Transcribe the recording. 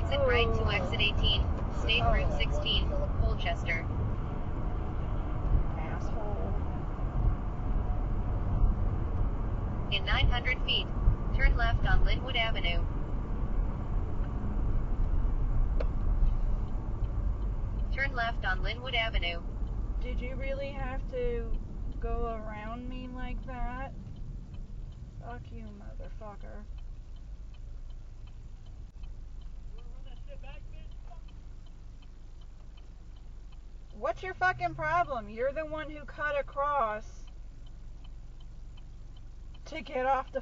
Exit right to exit 18. State Route 16, Colchester. Asshole. In 900 feet, turn left on Linwood Avenue. Turn left on Linwood Avenue. Did you really have to go around me like that? Fuck you, motherfucker. What's your fucking problem? You're the one who cut across to get off the